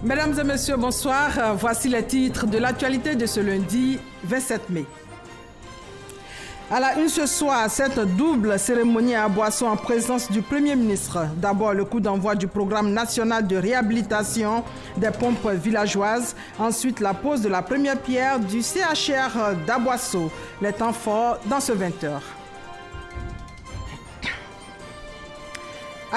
Mesdames et messieurs, bonsoir. Voici les titres de l'actualité de ce lundi 27 mai. À la une ce soir, cette double cérémonie à Boisson en présence du Premier ministre. D'abord, le coup d'envoi du programme national de réhabilitation des pompes villageoises. Ensuite, la pose de la première pierre du CHR d'Aboisseau. Les temps forts dans ce 20h.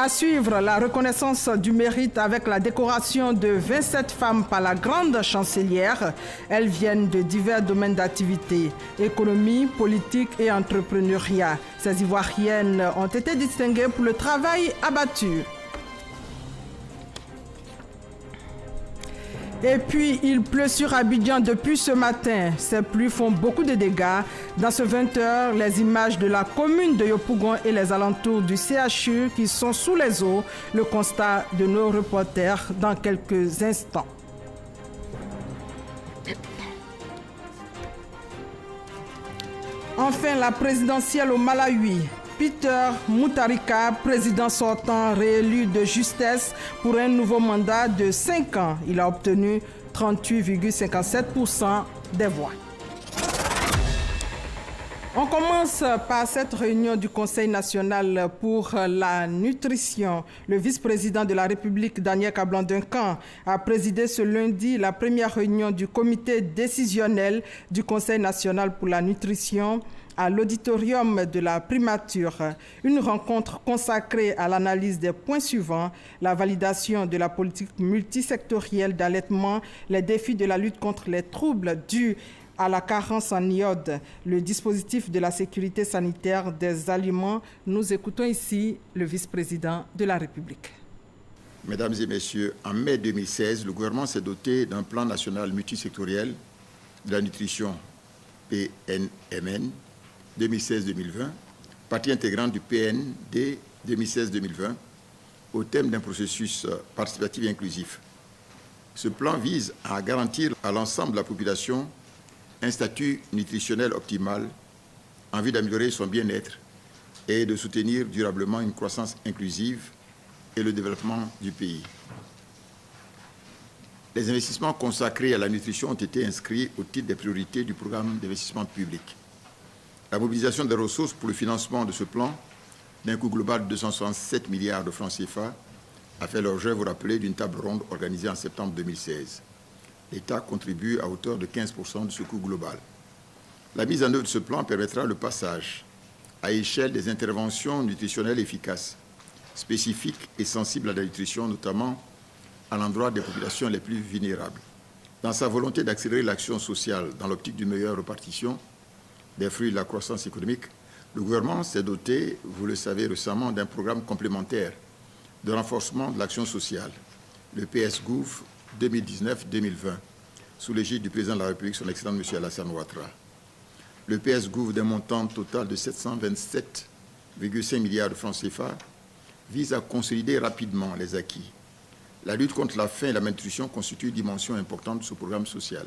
À suivre, la reconnaissance du mérite avec la décoration de 27 femmes par la grande chancelière. Elles viennent de divers domaines d'activité, économie, politique et entrepreneuriat. Ces Ivoiriennes ont été distinguées pour le travail abattu. Et puis, il pleut sur Abidjan depuis ce matin. Ces pluies font beaucoup de dégâts. Dans ce 20h, les images de la commune de Yopougon et les alentours du CHU qui sont sous les eaux. Le constat de nos reporters dans quelques instants. Enfin, la présidentielle au Malawi. Peter Mutharika, président sortant réélu de justesse pour un nouveau mandat de 5 ans. Il a obtenu 38,57% des voix. On commence par cette réunion du Conseil national pour la nutrition. Le vice-président de la République, Daniel Kablan-Duncan, a présidé ce lundi la première réunion du comité décisionnel du Conseil national pour la nutrition à l'auditorium de la primature. Une rencontre consacrée à l'analyse des points suivants: la validation de la politique multisectorielle d'allaitement, les défis de la lutte contre les troubles dus à la carence en iode, le dispositif de la sécurité sanitaire des aliments. Nous écoutons ici le vice-président de la République. Mesdames et messieurs, en mai 2016, le gouvernement s'est doté d'un plan national multisectoriel de la nutrition PNMN 2016-2020, partie intégrante du PND 2016-2020, au thème d'un processus participatif et inclusif. Ce plan vise à garantir à l'ensemble de la population un statut nutritionnel optimal en vue d'améliorer son bien-être et de soutenir durablement une croissance inclusive et le développement du pays. Les investissements consacrés à la nutrition ont été inscrits au titre des priorités du programme d'investissement public. La mobilisation des ressources pour le financement de ce plan, d'un coût global de 267 milliards de francs CFA, a fait l'objet, vous rappelez, d'une table ronde organisée en septembre 2016. L'État contribue à hauteur de 15% de ce coût global. La mise en œuvre de ce plan permettra le passage à échelle des interventions nutritionnelles efficaces, spécifiques et sensibles à la nutrition, notamment à l'endroit des populations les plus vulnérables. Dans sa volonté d'accélérer l'action sociale dans l'optique d'une meilleure répartition des fruits de la croissance économique, le gouvernement s'est doté, vous le savez récemment, d'un programme complémentaire de renforcement de l'action sociale, le PS-Gouv 2019-2020, sous l'égide du président de la République, son excellent M. Alassane Ouattara. Le PS-Gouv d'un montant total de 727,5 milliards de francs CFA vise à consolider rapidement les acquis. La lutte contre la faim et la malnutrition constitue une dimension importante de ce programme social.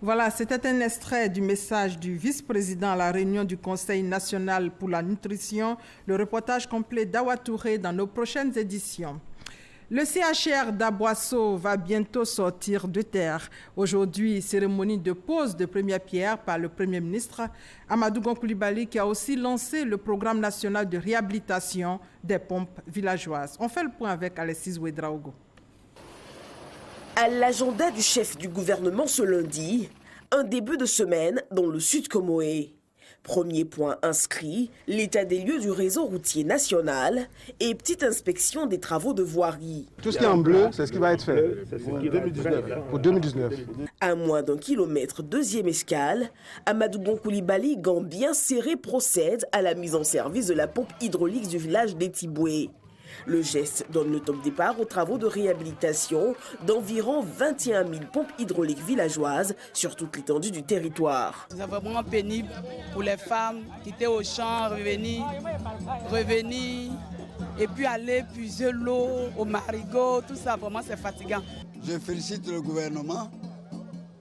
Voilà, c'était un extrait du message du vice-président à la réunion du Conseil national pour la nutrition. Le reportage complet d'Awa Touré dans nos prochaines éditions. Le CHR d'Aboisseau va bientôt sortir de terre. Aujourd'hui, cérémonie de pose de première pierre par le Premier ministre Amadou Gon Coulibaly, qui a aussi lancé le programme national de réhabilitation des pompes villageoises. On fait le point avec Alexis Ouedraogo. À l'agenda du chef du gouvernement ce lundi, un début de semaine dans le Sud Comoé. Premier point inscrit, l'état des lieux du réseau routier national et petite inspection des travaux de voirie. Tout ce qui est en bleu, c'est ce qui va être fait pour 2019. À moins d'1 kilomètre, deuxième escale, Amadou Gon Coulibaly, gant bien serré, procède à la mise en service de la pompe hydraulique du village d'Etiboué. Le geste donne le top départ aux travaux de réhabilitation d'environ 21 000 pompes hydrauliques villageoises sur toute l'étendue du territoire. C'est vraiment pénible pour les femmes quitter au champ, revenir et puis aller puiser l'eau au marigot, tout ça, vraiment c'est fatigant. Je félicite le gouvernement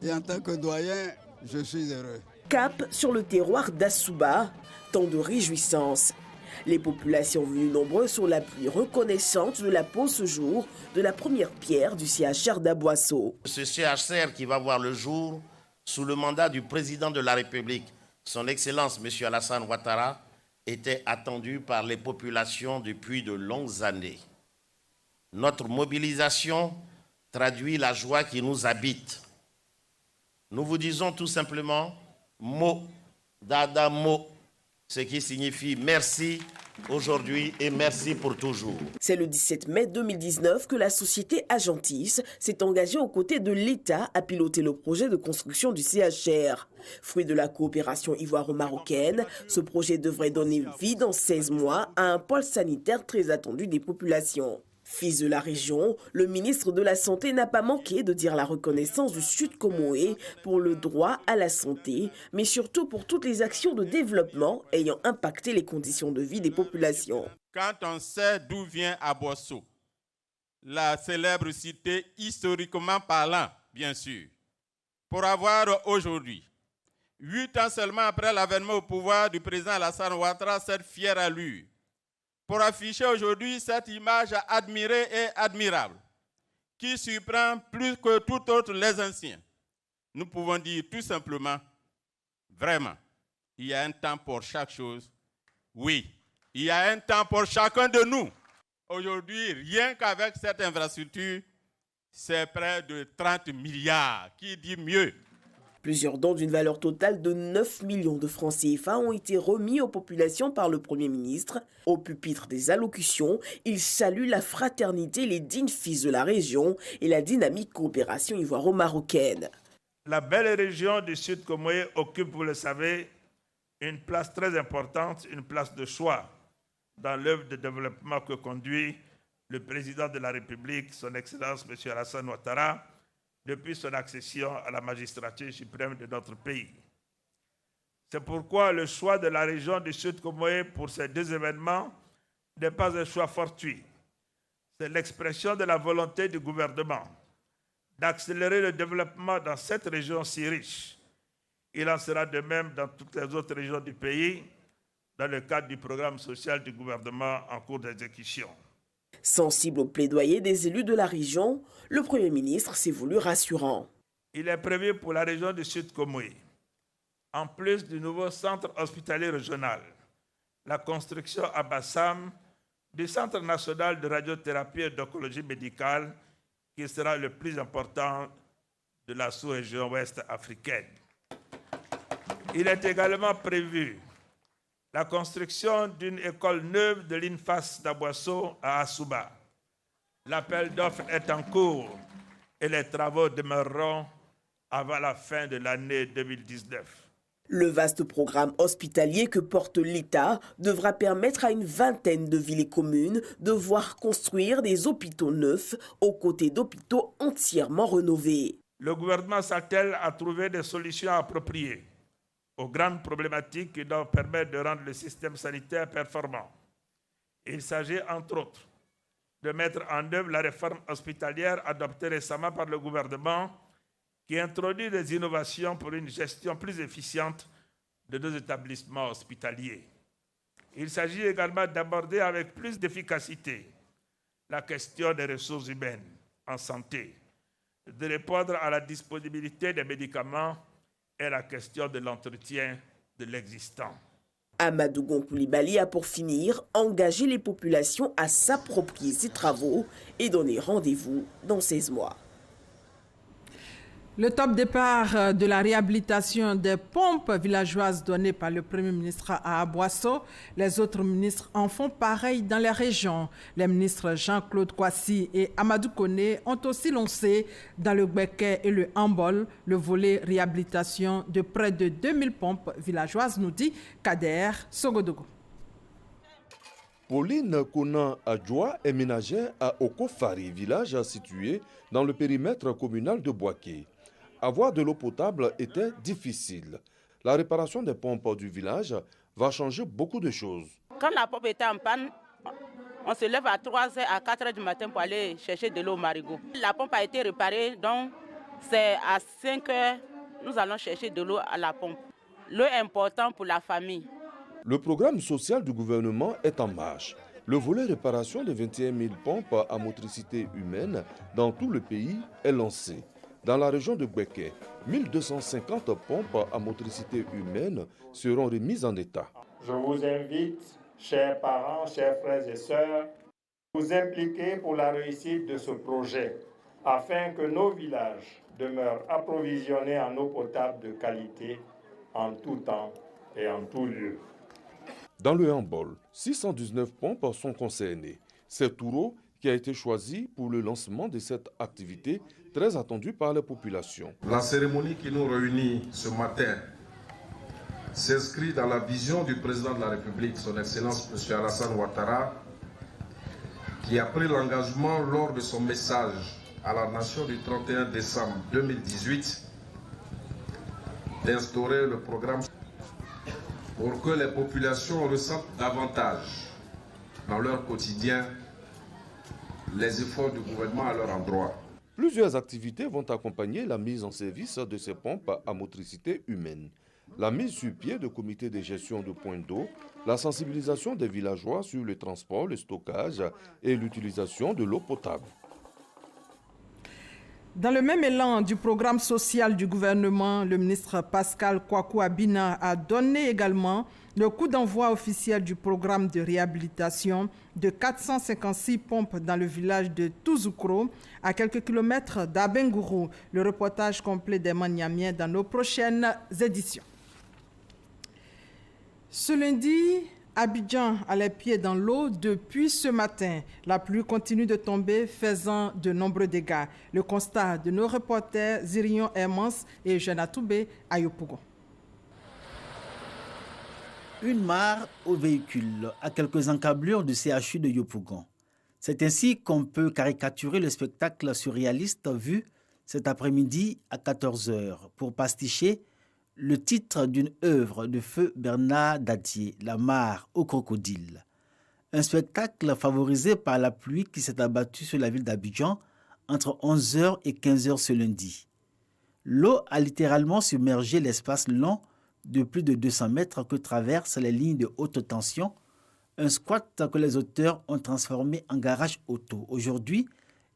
et en tant que doyen, je suis heureux. Cap sur le terroir d'Assouba, temps de réjouissance. Les populations venues nombreuses sur la pluie reconnaissante de la pose ce jour de la première pierre du CHR d'Aboisseau. Ce CHR qui va voir le jour sous le mandat du président de la République, son Excellence M. Alassane Ouattara, était attendu par les populations depuis de longues années. Notre mobilisation traduit la joie qui nous habite. Nous vous disons tout simplement Mo, Dada Mo, ce qui signifie merci aujourd'hui et merci pour toujours. C'est le 17 mai 2019 que la société Agentis s'est engagée aux côtés de l'État à piloter le projet de construction du CHR. Fruit de la coopération ivoiro-marocaine, ce projet devrait donner vie dans 16 mois à un pôle sanitaire très attendu des populations. Fils de la région, le ministre de la Santé n'a pas manqué de dire la reconnaissance du Sud Comoé pour le droit à la santé, mais surtout pour toutes les actions de développement ayant impacté les conditions de vie des populations. Quand on sait d'où vient Aboisseau, la célèbre cité historiquement parlant, bien sûr, pour avoir aujourd'hui, 8 ans seulement après l'avènement au pouvoir du président Alassane Ouattara, cette fière allure, pour afficher aujourd'hui cette image admirée et admirable, qui surprend plus que tout autre les anciens, nous pouvons dire tout simplement, vraiment, il y a un temps pour chaque chose. Oui, il y a un temps pour chacun de nous. Aujourd'hui, rien qu'avec cette infrastructure, c'est près de 30 milliards. Qui dit mieux? Plusieurs dons d'une valeur totale de 9 millions de francs CFA ont été remis aux populations par le Premier ministre. Au pupitre des allocutions, il salue la fraternité, les dignes fils de la région et la dynamique coopération ivoiro-marocaine. La belle région du Sud Comoé occupe, vous le savez, une place très importante, une place de choix dans l'œuvre de développement que conduit le président de la République, son Excellence M. Alassane Ouattara, depuis son accession à la magistrature suprême de notre pays. C'est pourquoi le choix de la région du Sud Comoé pour ces deux événements n'est pas un choix fortuit. C'est l'expression de la volonté du gouvernement d'accélérer le développement dans cette région si riche. Il en sera de même dans toutes les autres régions du pays, dans le cadre du programme social du gouvernement en cours d'exécution. Sensible au plaidoyer des élus de la région, le Premier ministre s'est voulu rassurant. Il est prévu pour la région du Sud Comoé, en plus du nouveau centre hospitalier régional, la construction à Bassam du Centre national de radiothérapie et d'oncologie médicale, qui sera le plus important de la sous-région ouest africaine. Il est également prévu la construction d'une école neuve de l'INFAS d'Aboisseau à Assouba. L'appel d'offres est en cours et les travaux demeureront avant la fin de l'année 2019. Le vaste programme hospitalier que porte l'État devra permettre à une vingtaine de villes et communes de voir construire des hôpitaux neufs aux côtés d'hôpitaux entièrement rénovés. Le gouvernement s'attelle à trouver des solutions appropriées aux grandes problématiques qui doivent permettre de rendre le système sanitaire performant. Il s'agit, entre autres, de mettre en œuvre la réforme hospitalière adoptée récemment par le gouvernement qui introduit des innovations pour une gestion plus efficiente de nos établissements hospitaliers. Il s'agit également d'aborder avec plus d'efficacité la question des ressources humaines en santé, de répondre à la disponibilité des médicaments et la question de l'entretien de l'existant. Amadou Gon Coulibaly a pour finir engagé les populations à s'approprier ces travaux et donner rendez-vous dans 16 mois. Le top départ de la réhabilitation des pompes villageoises données par le Premier ministre à Aboisseau. Les autres ministres en font pareil dans les régions. Les ministres Jean-Claude Kouassi et Amadou Koné ont aussi lancé dans le Gbeke et le Hambol le volet réhabilitation de près de 2000 pompes villageoises, nous dit Kader Sogodogo. Pauline Konan Adjoa est ménagère à Okofari, village situé dans le périmètre communal de Boaké. Avoir de l'eau potable était difficile. La réparation des pompes du village va changer beaucoup de choses. Quand la pompe était en panne, on se lève à 3h, à 4h du matin pour aller chercher de l'eau au marigot. La pompe a été réparée, donc c'est à 5h, nous allons chercher de l'eau à la pompe. L'eau est importante pour la famille. Le programme social du gouvernement est en marche. Le volet réparation de 21 000 pompes à motricité humaine dans tout le pays est lancé. Dans la région de Bouaké, 1250 pompes à motricité humaine seront remises en état. Je vous invite, chers parents, chers frères et sœurs, à vous impliquer pour la réussite de ce projet afin que nos villages demeurent approvisionnés en eau potable de qualité en tout temps et en tout lieu. Dans le handball, 619 pompes sont concernées. C'est Touro qui a été choisi pour le lancement de cette activité très attendue par la population. La cérémonie qui nous réunit ce matin s'inscrit dans la vision du président de la République, son Excellence M. Alassane Ouattara, qui a pris l'engagement lors de son message à la nation du 31 décembre 2018 d'instaurer le programme pour que les populations ressentent davantage dans leur quotidien les efforts du gouvernement à leur endroit. Plusieurs activités vont accompagner la mise en service de ces pompes à motricité humaine. La mise sur pied de comités de gestion de points d'eau, la sensibilisation des villageois sur le transport, le stockage et l'utilisation de l'eau potable. Dans le même élan du programme social du gouvernement, le ministre Pascal Kwaku Abina a donné également le coup d'envoi officiel du programme de réhabilitation de 456 pompes dans le village de Touzoukro, à quelques kilomètres d'Abengourou. Le reportage complet des Maniamiens dans nos prochaines éditions. Ce lundi, Abidjan a les pieds dans l'eau depuis ce matin. La pluie continue de tomber, faisant de nombreux dégâts. Le constat de nos reporters Zirion Hermans et Eugène Atoubé à Yopougon. Une mare aux véhicules à quelques encablures du CHU de Yopougon. C'est ainsi qu'on peut caricaturer le spectacle surréaliste vu cet après-midi à 14h pour pasticher le titre d'une œuvre de feu Bernard Dadier, La mare au crocodile. Un spectacle favorisé par la pluie qui s'est abattue sur la ville d'Abidjan entre 11h et 15h ce lundi. L'eau a littéralement submergé l'espace long de plus de 200 mètres que traversent les lignes de haute tension, un squat que les auteurs ont transformé en garage auto. Aujourd'hui,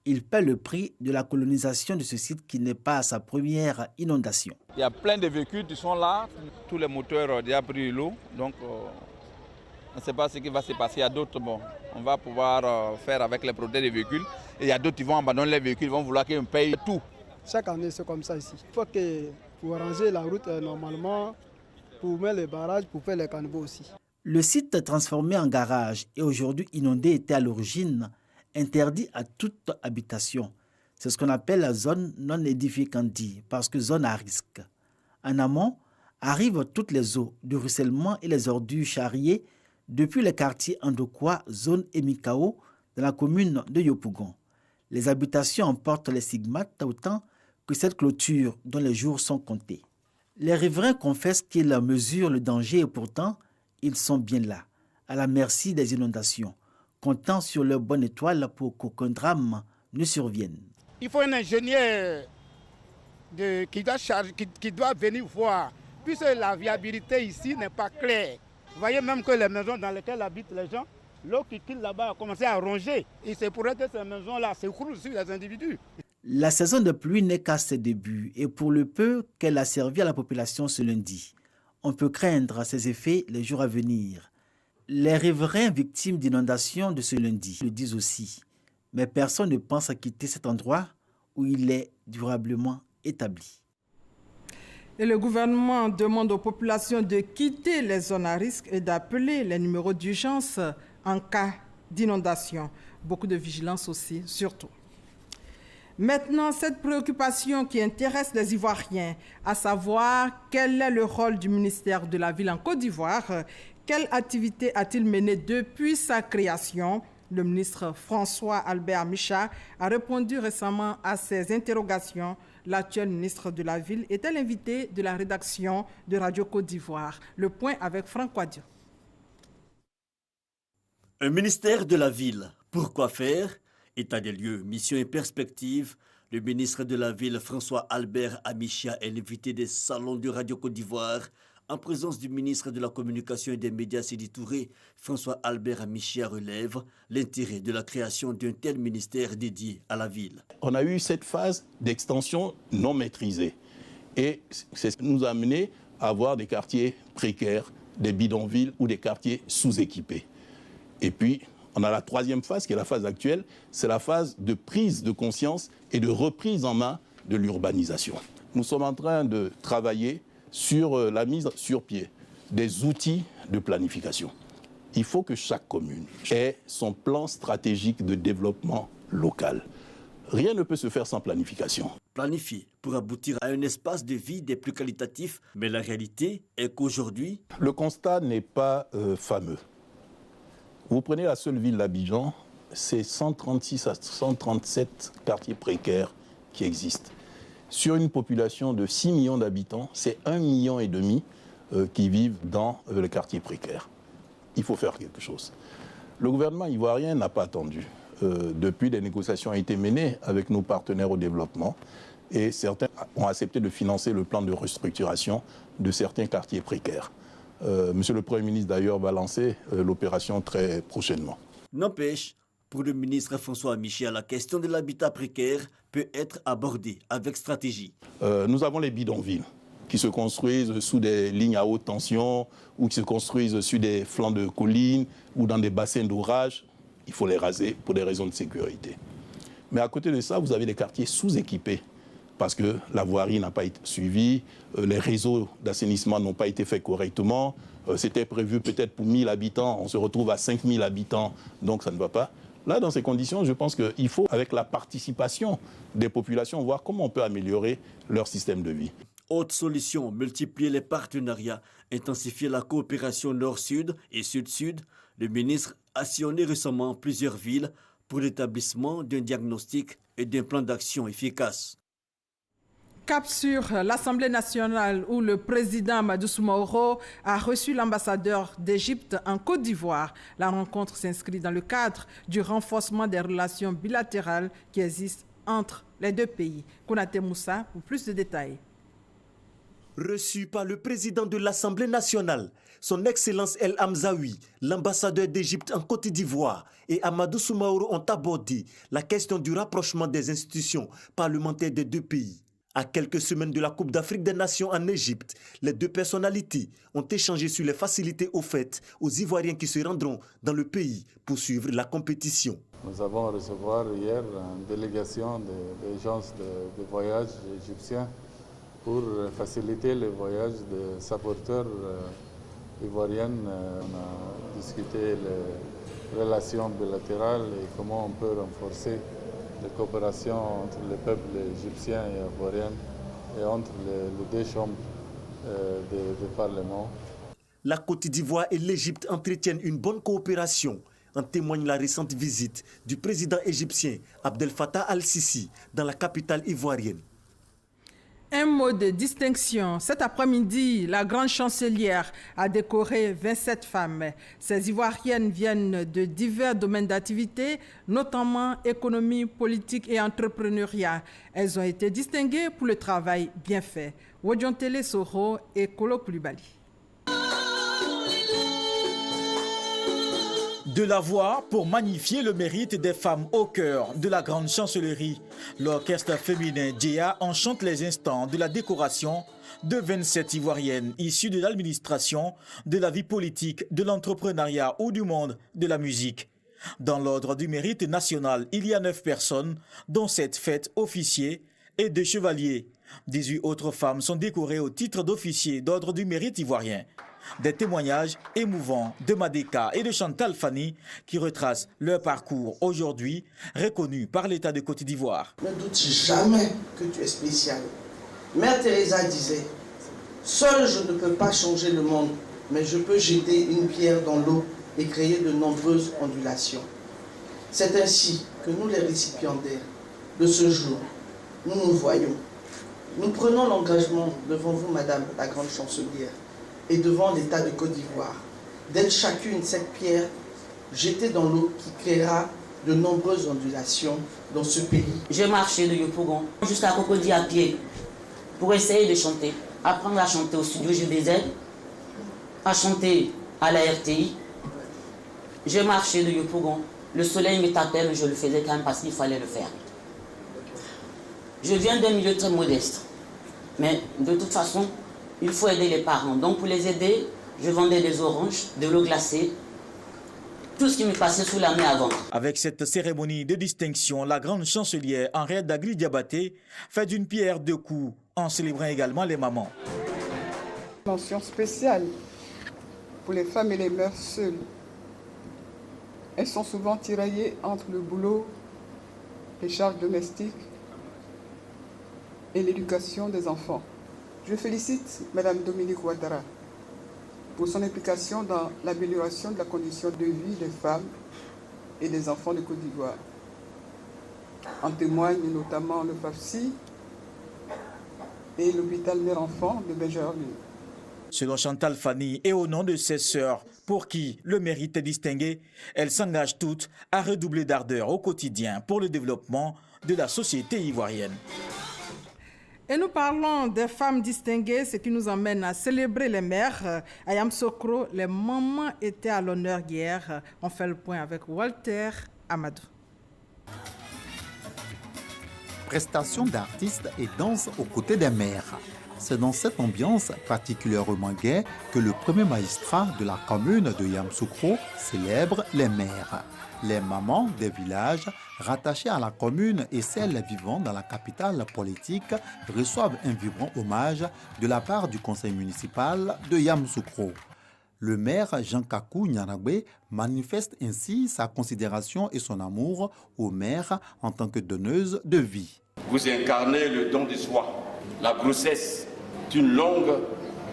il paie le prix de la colonisation de ce site qui n'est pas à sa première inondation. Il y a plein de véhicules qui sont là, tous les moteurs ont déjà pris l'eau, donc on ne sait pas ce qui va se passer. Il y a d'autres, on va pouvoir faire avec les produits des véhicules, et il y a d'autres qui vont abandonner les véhicules, ils vont vouloir qu'on paye tout. Chaque année, c'est comme ça ici. Il faut que pour arranger la route normalement, pour mettre les barrages, pour faire les caniveaux aussi. Le site transformé en garage et aujourd'hui inondé était à l'origine interdit à toute habitation. C'est ce qu'on appelle la zone non édificandi, parce que zone à risque. En amont, arrivent toutes les eaux du ruissellement et les ordures charriées depuis les quartiers Andokwa, zone Emikao, dans la commune de Yopougon. Les habitations emportent les stigmates autant que cette clôture dont les jours sont comptés. Les riverains confessent qu'ils mesurent le danger et pourtant, ils sont bien là, à la merci des inondations, comptant sur leur bonne étoile pour qu'aucun drame ne survienne. Il faut un ingénieur qui doit venir voir, puisque la viabilité ici n'est pas claire. Vous voyez même que les maisons dans lesquelles habitent les gens, l'eau qui quitte là-bas a commencé à ronger. Et c'est pour que ces maisons-là s'écroulent sur les individus. La saison de pluie n'est qu'à ses débuts et pour le peu qu'elle a servi à la population ce lundi, on peut craindre ses effets les jours à venir. Les riverains victimes d'inondations de ce lundi le disent aussi, mais personne ne pense à quitter cet endroit où il est durablement établi. Et le gouvernement demande aux populations de quitter les zones à risque et d'appeler les numéros d'urgence en cas d'inondation. Beaucoup de vigilance aussi, surtout. Maintenant, cette préoccupation qui intéresse les Ivoiriens, à savoir quel est le rôle du ministère de la Ville en Côte d'Ivoire, quelle activité a-t-il mené depuis sa création? Le ministre François Albert Micha a répondu récemment à ces interrogations. L'actuel ministre de la Ville était l'invité de la rédaction de Radio Côte d'Ivoire. Le point avec Franck Quadio. Un ministère de la Ville, pourquoi faire? État des lieux, mission et perspective. Le ministre de la Ville, François Albert Amichia, est l'invité des salons de Radio Côte d'Ivoire En présence du ministre de la Communication et des Médias Sidi Touré, François Albert Amichia relève l'intérêt de la création d'un tel ministère dédié à la ville. On a eu cette phase d'extension non maîtrisée et c'est ce qui nous a amené à avoir des quartiers précaires, des bidonvilles ou des quartiers sous-équipés. Et puis, on a la troisième phase qui est la phase actuelle, c'est la phase de prise de conscience et de reprise en main de l'urbanisation. Nous sommes en train de travailler sur la mise sur pied des outils de planification. Il faut que chaque commune ait son plan stratégique de développement local. Rien ne peut se faire sans planification. Planifier pour aboutir à un espace de vie des plus qualitatifs, mais la réalité est qu'aujourd'hui... Le constat n'est pas fameux. Vous prenez la seule ville d'Abidjan, c'est 136 à 137 quartiers précaires qui existent. Sur une population de 6 millions d'habitants, c'est 1,5 million qui vivent dans les quartiers précaires. Il faut faire quelque chose. Le gouvernement ivoirien n'a pas attendu. Depuis, des négociations ont été menées avec nos partenaires au développement et certains ont accepté de financer le plan de restructuration de certains quartiers précaires. Monsieur le Premier ministre, d'ailleurs, va lancer l'opération très prochainement. N'empêche, pour le ministre François Amichia, la question de l'habitat précaire peut être abordée avec stratégie. Nous avons les bidonvilles qui se construisent sous des lignes à haute tension ou qui se construisent sur des flancs de collines ou dans des bassins d'orage. Il faut les raser pour des raisons de sécurité. Mais à côté de ça, vous avez des quartiers sous-équipés parce que la voirie n'a pas été suivie, les réseaux d'assainissement n'ont pas été faits correctement. C'était prévu peut-être pour 1000 habitants, on se retrouve à 5000 habitants, donc ça ne va pas. Là, dans ces conditions, je pense qu'il faut, avec la participation des populations, voir comment on peut améliorer leur système de vie. Autre solution, multiplier les partenariats, intensifier la coopération nord-sud et sud-sud. Le ministre a sillonné récemment plusieurs villes pour l'établissement d'un diagnostic et d'un plan d'action efficace. Cap sur l'Assemblée nationale où le président Amadou Soumaoro a reçu l'ambassadeur d'Égypte en Côte d'Ivoire. La rencontre s'inscrit dans le cadre du renforcement des relations bilatérales qui existent entre les deux pays. Konaté Moussa pour plus de détails. Reçu par le président de l'Assemblée nationale, son Excellence El Hamzaoui, l'ambassadeur d'Égypte en Côte d'Ivoire et Amadou Soumaoro ont abordé la question du rapprochement des institutions parlementaires des deux pays. À quelques semaines de la Coupe d'Afrique des Nations en Égypte, les deux personnalités ont échangé sur les facilités offertes aux Ivoiriens qui se rendront dans le pays pour suivre la compétition. Nous avons reçu hier une délégation des agences de voyage égyptiens pour faciliter le voyage des sapeurs ivoiriennes. On a discuté les relations bilatérales et comment on peut renforcer la coopération entre les peuples égyptiens et ivoiriens et entre les deux chambres du Parlement. La Côte d'Ivoire et l'Égypte entretiennent une bonne coopération. En témoigne la récente visite du président égyptien Abdel Fattah al-Sisi dans la capitale ivoirienne. Un mot de distinction. Cet après-midi, la grande chancelière a décoré 27 femmes. Ces Ivoiriennes viennent de divers domaines d'activité, notamment économie, politique et entrepreneuriat. Elles ont été distinguées pour le travail bien fait. Wodjontele Soro et Kolo Koulibaly. De la voix pour magnifier le mérite des femmes au cœur de la grande chancellerie. L'orchestre féminin Djéa enchante les instants de la décoration de 27 Ivoiriennes issues de l'administration, de la vie politique, de l'entrepreneuriat ou du monde de la musique. Dans l'ordre du mérite national, il y a 9 personnes, dont 7 fêtes officiers et 2 chevaliers. 18 autres femmes sont décorées au titre d'officier d'ordre du mérite ivoirien. Des témoignages émouvants de Madeka et de Chantal Fanny qui retracent leur parcours aujourd'hui reconnu par l'État de Côte d'Ivoire. Ne doute jamais que tu es spécial. Mère Teresa disait, seul je ne peux pas changer le monde, mais je peux jeter une pierre dans l'eau et créer de nombreuses ondulations. C'est ainsi que nous les récipiendaires de ce jour, nous nous voyons. Nous prenons l'engagement devant vous, Madame la Grande Chancelière, et devant l'État de Côte d'Ivoire, d'être chacune cette pierre jetée dans l'eau qui créera de nombreuses ondulations dans ce pays. Je marchais de Yopougon jusqu'à Cocody à pied pour essayer de chanter. Apprendre à chanter au studio JBZ, à chanter à la RTI. J'ai marché de Yopougon. Le soleil me tapait, mais je le faisais quand même parce qu'il fallait le faire. Je viens d'un milieu très modeste. Mais de toute façon, il faut aider les parents. Donc pour les aider, je vendais des oranges, de l'eau glacée, tout ce qui me passait sous la main avant. Avec cette cérémonie de distinction, la grande chancelière Henriette Dagli Diabaté fait d'une pierre deux coups, en célébrant également les mamans. Mention spéciale pour les femmes et les mères seules. Elles sont souvent tiraillées entre le boulot, les charges domestiques et l'éducation des enfants. Je félicite Mme Dominique Ouattara pour son implication dans l'amélioration de la condition de vie des femmes et des enfants de Côte d'Ivoire. En témoignent notamment le FAFSI et l'hôpital mère-enfant de Benjerville. Selon Chantal Fanny et au nom de ses sœurs, pour qui le mérite est distingué, elles s'engagent toutes à redoubler d'ardeur au quotidien pour le développement de la société ivoirienne. Et nous parlons des femmes distinguées, ce qui nous emmène à célébrer les mères. À Yamoussoukro, les mamans étaient à l'honneur hier. On fait le point avec Walter Amadou. Prestation d'artistes et danse aux côtés des mères. C'est dans cette ambiance particulièrement gaie que le premier magistrat de la commune de Yamoussoukro célèbre les mères. Les mamans des villages rattachés à la commune et celles vivant dans la capitale politique reçoivent un vibrant hommage de la part du conseil municipal de Yamoussoukro. Le maire Jean Kakou Nyanagbe manifeste ainsi sa considération et son amour aux mères en tant que donneuse de vie. Vous incarnez le don de soi. La grossesse est une longue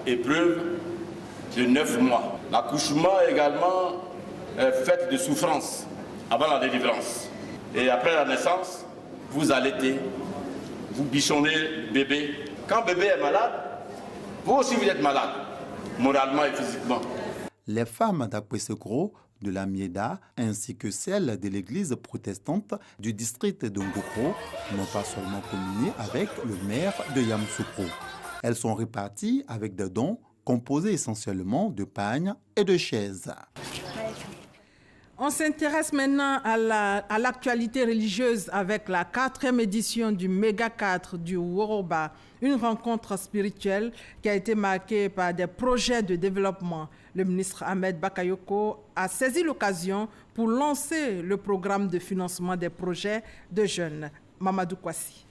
épreuve de 9 mois. L'accouchement également est fait de souffrance avant la délivrance. Et après la naissance, vous allaitez, vous bichonnez le bébé. Quand bébé est malade, vous aussi vous êtes malade, moralement et physiquement. Les femmes d'Akwessekro, de la Mieda, ainsi que celles de l'église protestante du district de Ngokro n'ont pas seulement communié avec le maire de Yamoussoukro. Elles sont réparties avec des dons composés essentiellement de pagnes et de chaises. On s'intéresse maintenant à l'actualité religieuse avec la 4e édition du Méga 4 du Woroba, une rencontre spirituelle qui a été marquée par des projets de développement. Le ministre Ahmed Bakayoko a saisi l'occasion pour lancer le programme de financement des projets de jeunes. Mamadou Kwasi.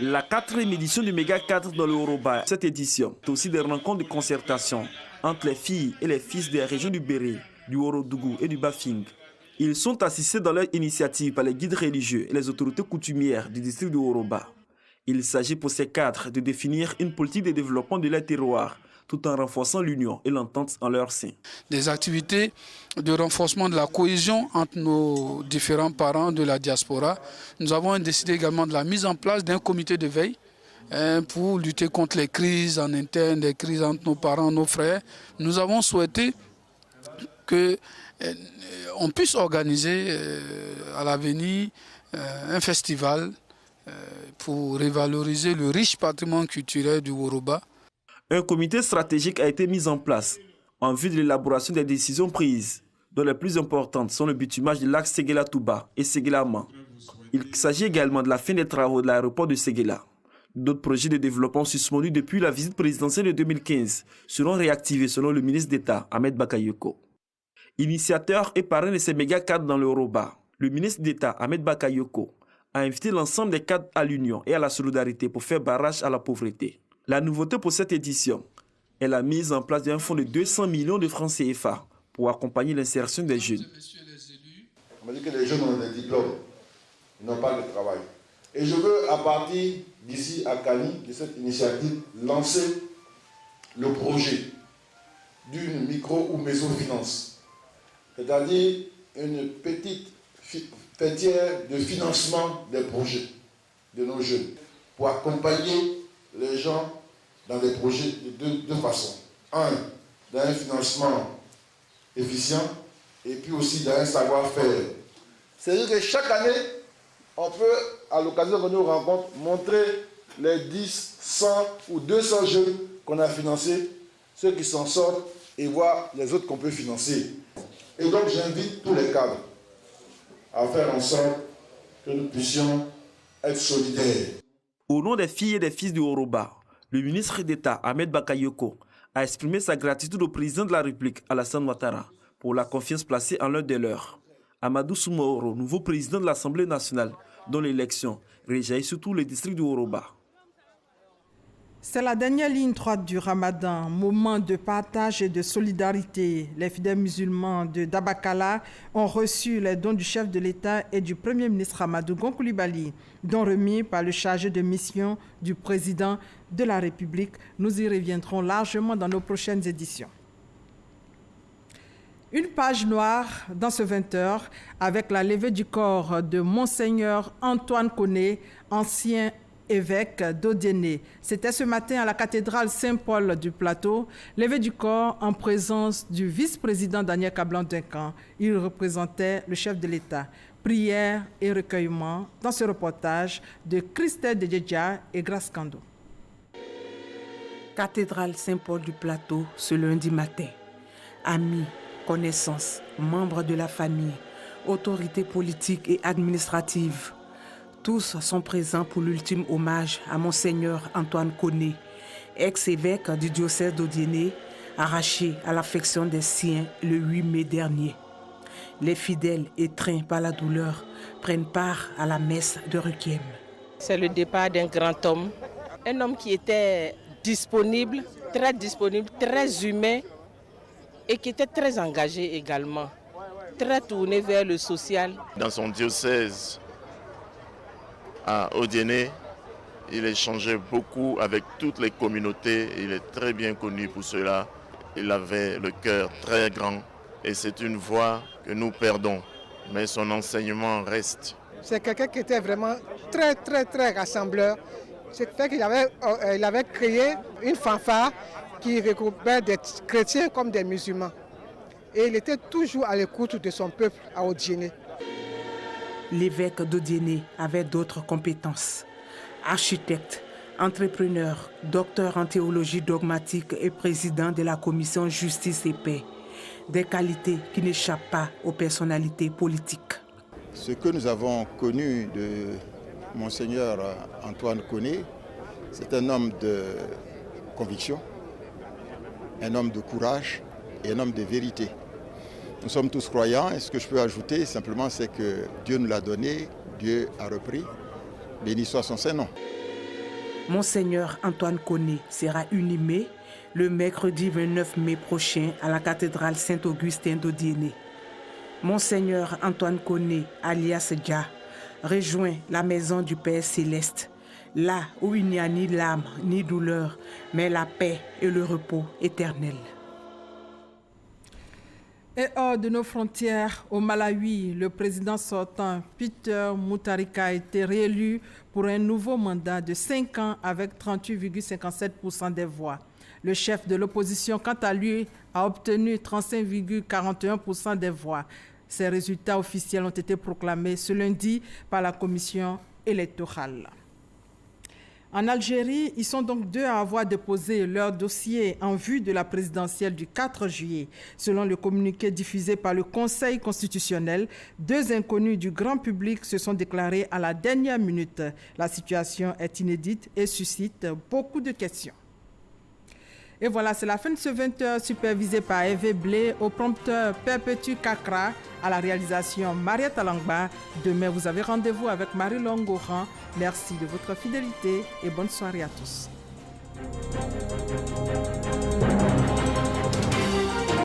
La 4e édition du Méga 4 dans le Woroba. Cette édition est aussi des rencontres de concertation entre les filles et les fils des régions du Béré, du Worodougou et du Bafing. Ils sont assistés dans leur initiative par les guides religieux et les autorités coutumières du district de Woroba. Il s'agit pour ces cadres de définir une politique de développement de leur terroir tout en renforçant l'union et l'entente en leur sein. Des activités de renforcement de la cohésion entre nos différents parents de la diaspora. Nous avons décidé également de la mise en place d'un comité de veille pour lutter contre les crises en interne, les crises entre nos parents, nos frères. Nous avons souhaité qu'on puisse organiser à l'avenir un festival pour revaloriser le riche patrimoine culturel du Woroba. Un comité stratégique a été mis en place en vue de l'élaboration des décisions prises, dont les plus importantes sont le bitumage de l'axe Séguéla-Touba et Séguéla-Man. Il s'agit également de la fin des travaux de l'aéroport de Séguéla. D'autres projets de développement suspendus depuis la visite présidentielle de 2015 seront réactivés selon le ministre d'État Ahmed Bakayoko. Initiateur et parrain de ces méga cadres dans le Woroba, le ministre d'État Ahmed Bakayoko a invité l'ensemble des cadres à l'union et à la solidarité pour faire barrage à la pauvreté. La nouveauté pour cette édition est la mise en place d'un fonds de 200 millions de francs CFA pour accompagner l'insertion des jeunes. On m'a dit que les jeunes ont des diplômes, ils n'ont pas de travail. Et je veux, à partir d'ici à Kani, de cette initiative, lancer le projet d'une micro ou mésofinance, c'est-à-dire une petite fêtière de financement des projets de nos jeunes, pour accompagner les gens dans des projets de deux façons. Un, dans un financement efficient, et puis aussi dans un savoir-faire. C'est-à-dire que chaque année, on peut, à l'occasion de nos rencontres, montrer les 10, 100 ou 200 jeunes qu'on a financés ceux qui s'en sortent et voir les autres qu'on peut financer. Et donc j'invite tous les cadres à faire en sorte que nous puissions être solidaires. Au nom des filles et des fils du Yoruba, le ministre d'État Ahmed Bakayoko a exprimé sa gratitude au président de la République Alassane Ouattara pour la confiance placée en l'un des leurs. Amadou Soumaoro, nouveau président de l'Assemblée nationale, dont l'élection réjaillit surtout le district du Yoruba. C'est la dernière ligne droite du Ramadan, moment de partage et de solidarité. Les fidèles musulmans de Dabakala ont reçu les dons du chef de l'État et du Premier ministre Amadou Gon Coulibaly, dons remis par le chargé de mission du président de la République. Nous y reviendrons largement dans nos prochaines éditions. Une page noire dans ce 20h avec la levée du corps de Monseigneur Antoine Koné, ancien évêque d'Odiéné. C'était ce matin à la cathédrale Saint-Paul du Plateau, levée du corps en présence du vice-président Daniel Kablan-Duncan. Il représentait le chef de l'État. Prière et recueillement dans ce reportage de Christelle Dedjedja et Grace Kando. Cathédrale Saint-Paul du Plateau ce lundi matin. Amis, connaissances, membres de la famille, autorités politiques et administratives. Tous sont présents pour l'ultime hommage à Monseigneur Antoine Koné, ex-évêque du diocèse d'Odiéné, arraché à l'affection des siens le 8 mai dernier. Les fidèles, étreints par la douleur, prennent part à la messe de Requiem. C'est le départ d'un grand homme, un homme qui était disponible, très humain et qui était très engagé également, très tourné vers le social. Dans son diocèse, à Odiéné, il échangeait beaucoup avec toutes les communautés, il est très bien connu pour cela. Il avait le cœur très grand et c'est une voix que nous perdons, mais son enseignement reste. C'est quelqu'un qui était vraiment très rassembleur. C'est fait qu'il avait créé une fanfare qui regroupait des chrétiens comme des musulmans. Et il était toujours à l'écoute de son peuple à Odiéné. L'évêque d'Odiéné avait d'autres compétences. Architecte, entrepreneur, docteur en théologie dogmatique et président de la commission Justice et Paix. Des qualités qui n'échappent pas aux personnalités politiques. Ce que nous avons connu de Monseigneur Antoine Koné, c'est un homme de conviction, un homme de courage et un homme de vérité. Nous sommes tous croyants et ce que je peux ajouter simplement c'est que Dieu nous l'a donné, Dieu a repris, béni soit son Saint-Nom. Monseigneur Antoine Koné sera inhumé le mercredi 29 mai prochain à la cathédrale Saint-Augustin d'Odiéné. Monseigneur Antoine Koné, alias Dja, rejoint la maison du Père Céleste, là où il n'y a ni larmes ni douleur, mais la paix et le repos éternel. Et hors de nos frontières, au Malawi, le président sortant Peter Mutharika a été réélu pour un nouveau mandat de 5 ans avec 38,57% des voix. Le chef de l'opposition, quant à lui, a obtenu 35,41% des voix. Ces résultats officiels ont été proclamés ce lundi par la commission électorale. En Algérie, ils sont donc 2 à avoir déposé leur dossier en vue de la présidentielle du 4 juillet. Selon le communiqué diffusé par le Conseil constitutionnel, 2 inconnus du grand public se sont déclarés à la dernière minute. La situation est inédite et suscite beaucoup de questions. Et voilà, c'est la fin de ce 20h supervisé par Hervé Blé, au prompteur Perpétue Kakra, à la réalisation Mariette Alangba. Demain, vous avez rendez-vous avec Marie Longoran. Merci de votre fidélité et bonne soirée à tous.